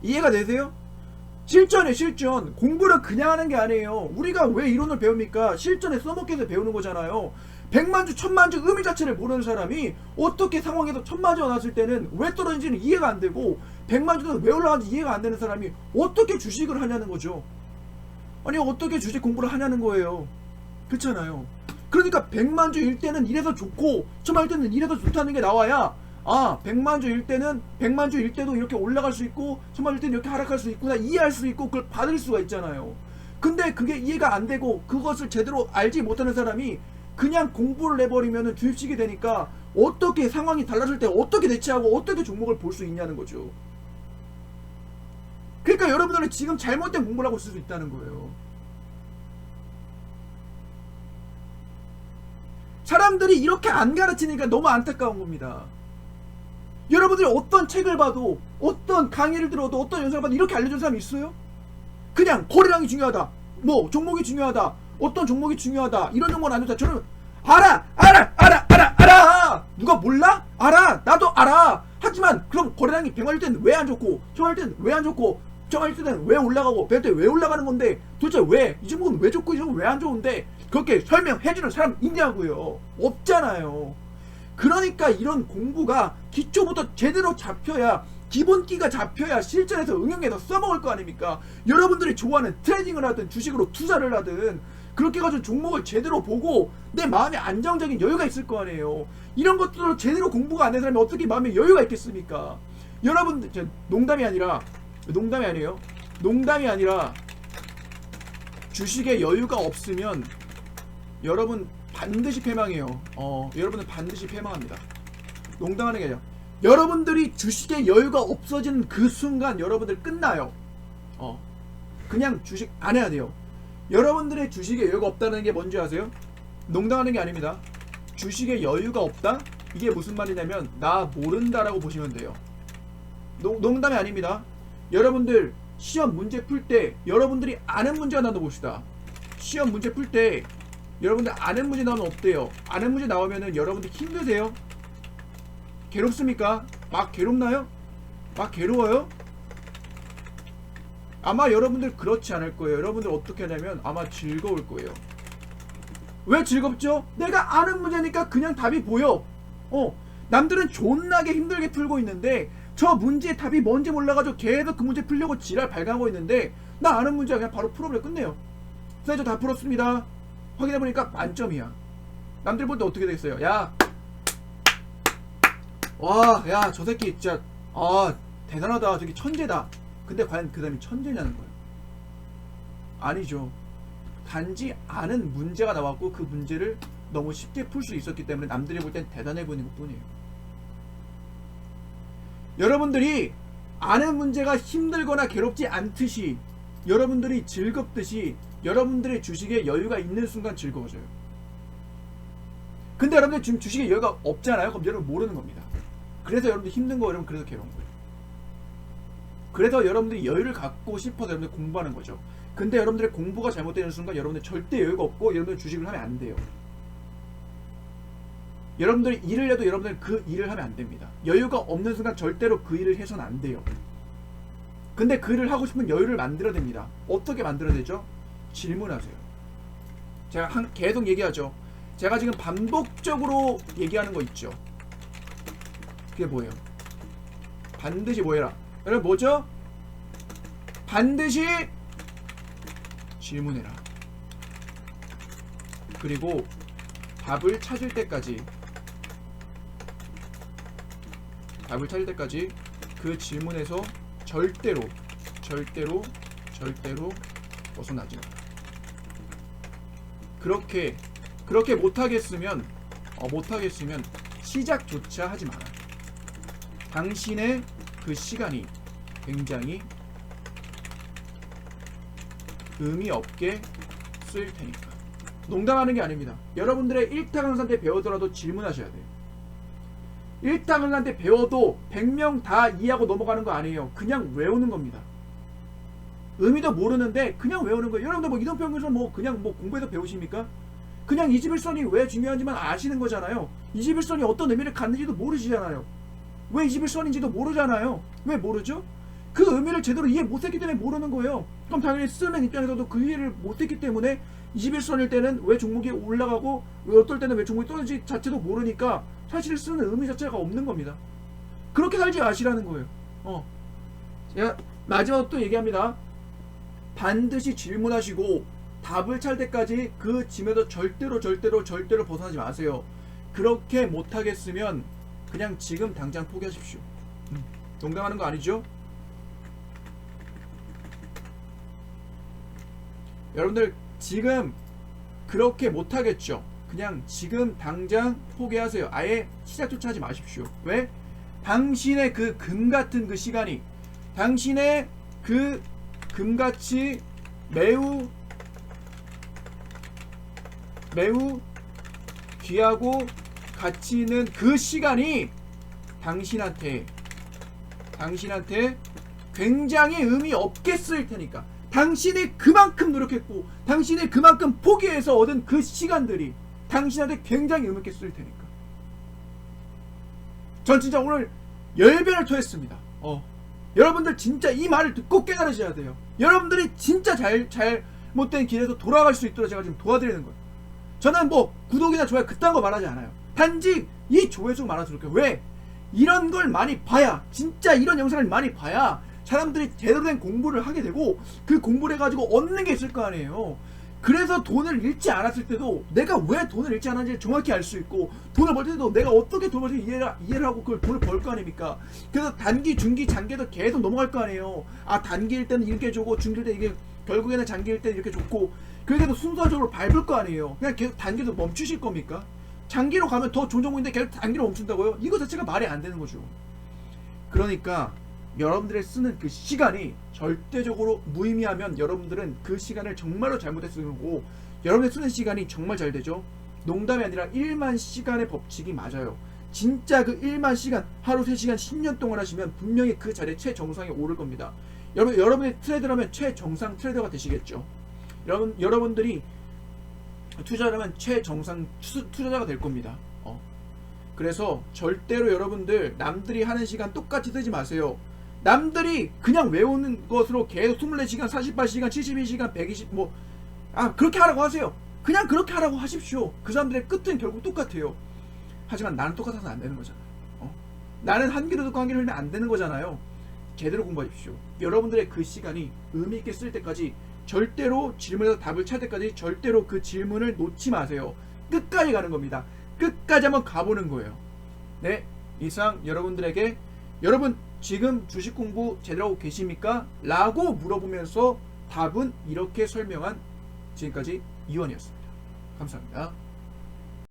이해가 되세요? 실전에 실전. 공부를 그냥 하는 게 아니에요. 우리가 왜 이론을 배웁니까? 실전에 써먹기 위해서 배우는 거잖아요. 백만주 천만주 의미 자체를 모르는 사람이 어떻게 상황에서 천만주가 나왔을 때는 왜 떨어진지는 이해가 안 되고 백만주는 왜 올라가는지 이해가 안 되는 사람이 어떻게 주식을 하냐는 거죠. 아니 어떻게 주식 공부를 하냐는 거예요. 그렇잖아요. 그러니까 백만주일 때는 이래서 좋고 천만주일 때는 이래서 좋다는 게 나와야 아 백만주일 때는 백만주일 때도 이렇게 올라갈 수 있고 천만주일 때는 이렇게 하락할 수 있구나 이해할 수 있고 그걸 받을 수가 있잖아요. 근데 그게 이해가 안 되고 그것을 제대로 알지 못하는 사람이 그냥 공부를 해버리면 주입식이 되니까 어떻게 상황이 달라질 때 어떻게 대처하고 어떻게 종목을 볼 수 있냐는 거죠. 그러니까 여러분들은 지금 잘못된 공부를 하고 있을 수 있다는 거예요. 사람들이 이렇게 안 가르치니까 너무 안타까운 겁니다. 여러분들이 어떤 책을 봐도 어떤 강의를 들어도 어떤 영상을 봐도 이렇게 알려준 사람이 있어요? 그냥 거래량이 중요하다, 뭐 종목이 중요하다, 어떤 종목이 중요하다, 이런 정보는 안 좋다. 저는 알아. 누가 몰라? 알아. 나도 알아. 하지만 그럼 거래량이 100만일 때는 왜 안 좋고 1000만일 때는 왜 안 좋고 1000만일 때는 왜 올라가고 100일 때 왜 올라가는 건데 도대체 왜 이 종목은 왜 좋고 이 종목은 왜 안 좋은데 그렇게 설명해주는 사람 있냐고요. 없잖아요. 그러니까 이런 공부가 기초부터 제대로 잡혀야 기본기가 잡혀야 실전에서 응용해서 써먹을 거 아닙니까? 여러분들이 좋아하는 트레이딩을 하든 주식으로 투자를 하든 그렇게 해가지고 종목을 제대로 보고 내 마음에 안정적인 여유가 있을 거 아니에요. 이런 것들을 제대로 공부가 안 된 사람이 어떻게 마음에 여유가 있겠습니까? 여러분들 농담이 아니에요. 농담이 아니라 주식에 여유가 없으면 여러분 반드시 패망해요. 여러분은 반드시 패망합니다. 농담하는 게 아니라 여러분들이 주식에 여유가 없어지는 그 순간 여러분들 끝나요. 그냥 주식 안 해야 돼요. 여러분들의 주식에 여유가 없다는 게 뭔지 아세요? 농담하는 게 아닙니다. 주식에 여유가 없다? 이게 무슨 말이냐면 나 모른다라고 보시면 돼요. 농담이 아닙니다. 여러분들 시험 문제 풀 때 여러분들이 아는 문제가 나온다 봅시다. 시험 문제 풀 때 여러분들 아는 문제 나오면 어때요? 아는 문제 나오면은 여러분들 힘드세요? 괴롭습니까? 막 괴롭나요? 막 괴로워요? 아마 여러분들 그렇지 않을 거예요. 여러분들 어떻게 하냐면 아마 즐거울 거예요. 왜 즐겁죠? 내가 아는 문제니까 그냥 답이 보여. 남들은 존나게 힘들게 풀고 있는데 저 문제의 답이 뭔지 몰라가지고 계속 그 문제 풀려고 지랄 발광하고 있는데 나 아는 문제 그냥 바로 풀어버려 끝내요. 선생님 저 다 풀었습니다. 확인해보니까 만점이야. 남들 볼 때 어떻게 되겠어요? 야 저 새끼 진짜 대단하다, 저기 천재다. 근데 과연 그 사람이 천재냐는 거예요. 아니죠. 단지 아는 문제가 나왔고 그 문제를 너무 쉽게 풀 수 있었기 때문에 남들이 볼 땐 대단해 보이는 것 뿐이에요. 여러분들이 아는 문제가 힘들거나 괴롭지 않듯이 여러분들이 즐겁듯이 여러분들의 주식에 여유가 있는 순간 즐거워져요. 근데 여러분들 지금 주식에 여유가 없잖아요. 그럼 여러분 모르는 겁니다. 그래서 여러분들 힘든 거 여러분 그래서 괴로운 거예요. 그래서 여러분들이 여유를 갖고 싶어서 여러분들 공부하는 거죠. 근데 여러분들의 공부가 잘못되는 순간 여러분들 절대 여유가 없고 여러분들 주식을 하면 안 돼요. 여러분들이 일을 해도 여러분들 그 일을 하면 안 됩니다. 여유가 없는 순간 절대로 그 일을 해서는 안 돼요. 근데 그 일을 하고 싶은 여유를 만들어야 됩니다. 어떻게 만들어야 되죠? 질문하세요. 제가 계속 얘기하죠. 제가 지금 반복적으로 얘기하는 거 있죠. 그게 뭐예요? 반드시 뭐 해라? 여러분 뭐죠? 반드시 질문해라. 그리고 답을 찾을 때까지 그 질문에서 절대로 벗어나지 마라. 그렇게 못하겠으면 시작조차 하지 마라. 당신의 그 시간이 굉장히 의미 없게 쓰일 테니까. 농담하는 게 아닙니다. 여러분들의 1타 강사한테 배우더라도 질문하셔야 돼요. 1타 강사한테 배워도 100명 다 이해하고 넘어가는 거 아니에요. 그냥 외우는 겁니다. 의미도 모르는데 그냥 외우는 거예요. 여러분들 뭐 이동평균선 그냥 공부해서 배우십니까? 그냥 21선이 왜 중요한지만 아시는 거잖아요. 21선이 어떤 의미를 갖는지도 모르시잖아요. 왜 21선인지도 모르잖아요. 왜 모르죠? 그 의미를 제대로 이해 못했기 때문에 모르는 거예요. 그럼 당연히 쓰는 입장에서도 그 이해를 못했기 때문에 21선일 때는 왜 종목이 올라가고 왜 어떨 때는 왜 종목이 떨어지지 자체도 모르니까 사실 쓰는 의미 자체가 없는 겁니다. 그렇게 살지 마시라는 거예요. 제가 마지막으로 또 얘기합니다. 반드시 질문하시고 답을 찾을 때까지 그 짐에서 절대로 벗어나지 마세요. 그렇게 못하겠으면 그냥 지금 당장 포기하십시오. 농담하는 거 아니죠? 여러분들 지금 그렇게 못하겠죠? 그냥 지금 당장 포기하세요. 아예 시작조차 하지 마십시오. 왜? 당신의 그 금같은 그 시간이 당신의 그 금같이 매우 귀하고 가치 있는 그 시간이 당신한테 굉장히 의미 없게 쓰일 테니까, 당신이 그만큼 노력했고 당신이 그만큼 포기해서 얻은 그 시간들이 당신한테 굉장히 의미 있게 쓰일 테니까. 전 진짜 오늘 열변을 토했습니다. 여러분들 진짜 이 말을 듣고 깨달으셔야 돼요. 여러분들이 진짜 잘못된 길에서 돌아갈 수 있도록 제가 지금 도와드리는 거예요. 저는 뭐 구독이나 좋아요 그딴 거 말하지 않아요. 단지 이 조회수 많아서 그렇게. 왜? 이런 걸 많이 봐야, 진짜 이런 영상을 많이 봐야 사람들이 제대로 된 공부를 하게 되고 그 공부를 해가지고 얻는 게 있을 거 아니에요. 그래서 돈을 잃지 않았을 때도 내가 왜 돈을 잃지 않았는지 정확히 알 수 있고, 돈을 벌 때도 내가 어떻게 돈을 벌지 이해를 하고 그걸 돈을 벌 거 아닙니까? 그래서 단기, 중기, 장기도 계속 넘어갈 거 아니에요. 단기일 때는 이렇게 주고 중기일 때 이게 결국에는 장기일 때 이렇게 좋고, 그래도 순서적으로 밟을 거 아니에요. 그냥 계속 단기도 멈추실 겁니까? 장기로 가면 더 좋은 종목인데 계속 단기로 멈춘다고요? 이거 자체가 말이 안 되는 거죠. 그러니까 여러분들의 쓰는 그 시간이 절대적으로 무의미하면 여러분들은 그 시간을 정말로 잘못해 쓰는 거고, 여러분의 쓰는 시간이 정말 잘 되죠. 농담이 아니라 1만 시간의 법칙이 맞아요. 진짜 그 1만 시간, 하루 3시간 10년 동안 하시면 분명히 그 자리에 최정상에 오를 겁니다. 여러분이 트레이더라면 최정상 트레이더가 되시겠죠. 여러분들이 투자하면 최정상 투자자가 될 겁니다. 그래서 절대로 여러분들 남들이 하는 시간 똑같이 쓰지 마세요. 남들이 그냥 외우는 것으로 계속 24시간, 48시간, 72시간, 120 그렇게 하라고 하세요. 그냥 그렇게 하라고 하십시오. 그 사람들의 끝은 결국 똑같아요. 하지만 나는 똑같아서 안 되는 거잖아요. 나는 한 귀로 듣고 한 귀로 흘리면 안 되는 거잖아요. 제대로 공부하십시오. 여러분들의 그 시간이 의미 있게 쓸 때까지 절대로 질문에서 답을 찾을 때까지 절대로 그 질문을 놓지 마세요. 끝까지 가는 겁니다. 끝까지 한번 가보는 거예요. 네, 이상 여러분들에게 여러분 지금 주식 공부 제대로 하고 계십니까? 라고 물어보면서 답은 이렇게 설명한 지금까지 이원이었습니다. 감사합니다.